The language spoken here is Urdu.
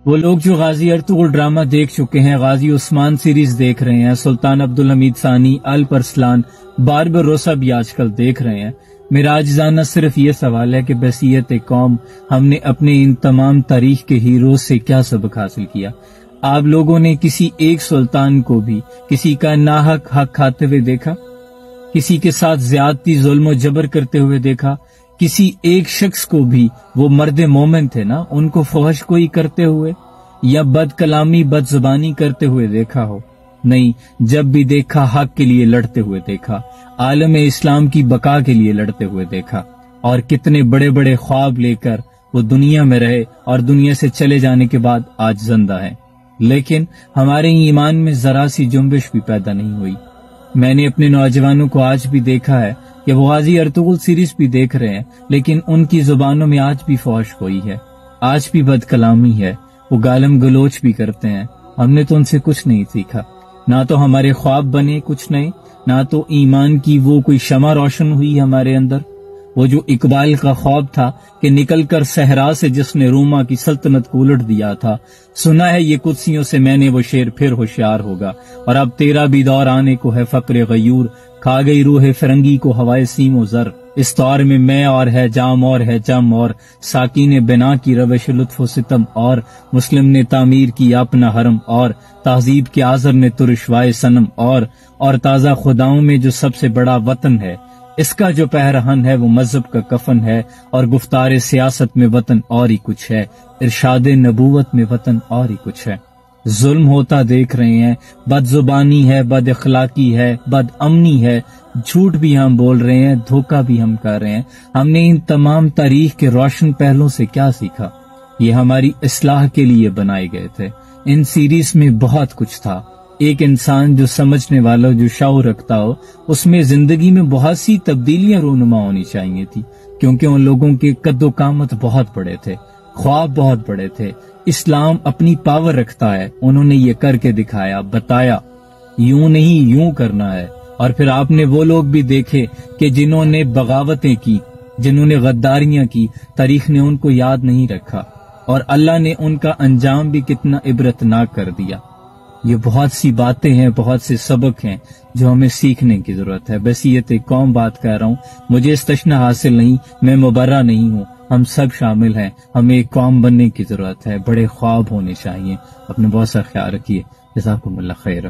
وہ لوگ جو غازی ارطغرل ڈرامہ دیکھ چکے ہیں، غازی عثمان سیریز دیکھ رہے ہیں، سلطان عبدالحمید ثانی، الپ ارسلان، باربروسا بھی آج کل دیکھ رہے ہیں، میرا عاجزانہ صرف یہ سوال ہے کہ بحیثیت قوم ہم نے اپنے ان تمام تاریخ کے ہیروز سے کیا سبق حاصل کیا؟ آپ لوگوں نے کسی ایک سلطان کو بھی کسی کا ناحق حق کھاتے ہوئے دیکھا؟ کسی کے ساتھ زیادتی، ظلم و جبر کرتے ہوئے دیکھا؟ کسی ایک شخص کو بھی، وہ مرد مومن تھے نا، ان کو فحش کوئی کرتے ہوئے یا بد کلامی، بد زبانی کرتے ہوئے دیکھا ہو؟ نہیں، جب بھی دیکھا حق کے لیے لڑتے ہوئے دیکھا، عالم اسلام کی بقا کے لیے لڑتے ہوئے دیکھا، اور کتنے بڑے بڑے خواب لے کر وہ دنیا میں رہے اور دنیا سے چلے جانے کے بعد آج زندہ ہیں، لیکن ہمارے ایمان میں ذرا سی جنبش بھی پیدا نہیں ہوئی۔ میں نے اپنے نوجوانوں کو آج بھی دیکھا ہے کہ وہ غازی ارطغرل سیریز بھی دیکھ رہے ہیں، لیکن ان کی زبانوں میں آج بھی فحش گوئی ہے، آج بھی بد کلامی ہے، وہ گالم گلوچ بھی کرتے ہیں۔ ہم نے تو ان سے کچھ نہیں سیکھا، نہ تو ہمارے خواب بنے کچھ نئے، نہ تو ایمان کی وہ کوئی شمع روشن ہوئی ہمارے اندر۔ وہ جو اقبال کا خواب تھا کہ نکل کر صحرا سے جس نے روما کی سلطنت کو الٹ دیا تھا، سنا ہے یہ قدسیوں سے میں نے وہ شعر، پھر ہوشیار ہوگا، اور اب تیرا بھی دور آنے کو ہے فقر غیور، کھا گئی روح فرنگی کو ہوائے سیم و زر، اس طور میں میں اور ہے جام اور ہے جم، اور ساقی نے بنا کی روش لطف و ستم، اور مسلم نے تعمیر کی اپنا حرم، اور تہذیب کے آزر نے تو رشوائے صنم، اور تازہ خداؤں میں جو سب سے بڑا وطن ہے، اس کا جو پہرہن ہے وہ مذہب کا کفن ہے، اور گفتار سیاست میں وطن اور ہی کچھ ہے، ارشاد نبوت میں وطن اور ہی کچھ ہے۔ ظلم ہوتا دیکھ رہے ہیں، بد زبانی ہے، بد اخلاقی ہے، بد امنی ہے، جھوٹ بھی ہم بول رہے ہیں، دھوکہ بھی ہم کر رہے ہیں۔ ہم نے ان تمام تاریخ کے روشن پہلوں سے کیا سیکھا؟ یہ ہماری اصلاح کے لیے بنائے گئے تھے۔ ان سیریز میں بہت کچھ تھا۔ ایک انسان جو سمجھنے والا، جو شعور رکھتا ہو، اس میں زندگی میں بہت سی تبدیلیاں رونما ہونی چاہیے تھی، کیونکہ ان لوگوں کے قد و قامت بہت بڑے تھے، خواب بہت بڑے تھے۔ اسلام اپنی پاور رکھتا ہے، انہوں نے یہ کر کے دکھایا، بتایا یوں نہیں یوں کرنا ہے۔ اور پھر آپ نے وہ لوگ بھی دیکھے کہ جنہوں نے بغاوتیں کی، جنہوں نے غداریاں کی، تاریخ نے ان کو یاد نہیں رکھا، اور اللہ نے ان کا انجام بھی کتنا عبرتناک کر دیا۔ یہ بہت سی باتیں ہیں، بہت سے سبق ہیں جو ہمیں سیکھنے کی ضرورت ہے۔ بحیثیت قوم بات کہہ رہا ہوں، مجھے استثنا حاصل نہیں، میں مبرہ نہیں ہوں، ہم سب شامل ہیں، ہمیں ایک قوم بننے کی ضرورت ہے، بڑے خواب ہونے چاہیے۔ اپنے بہت سا خیال رکھیے، جزاکم اللہ خیر۔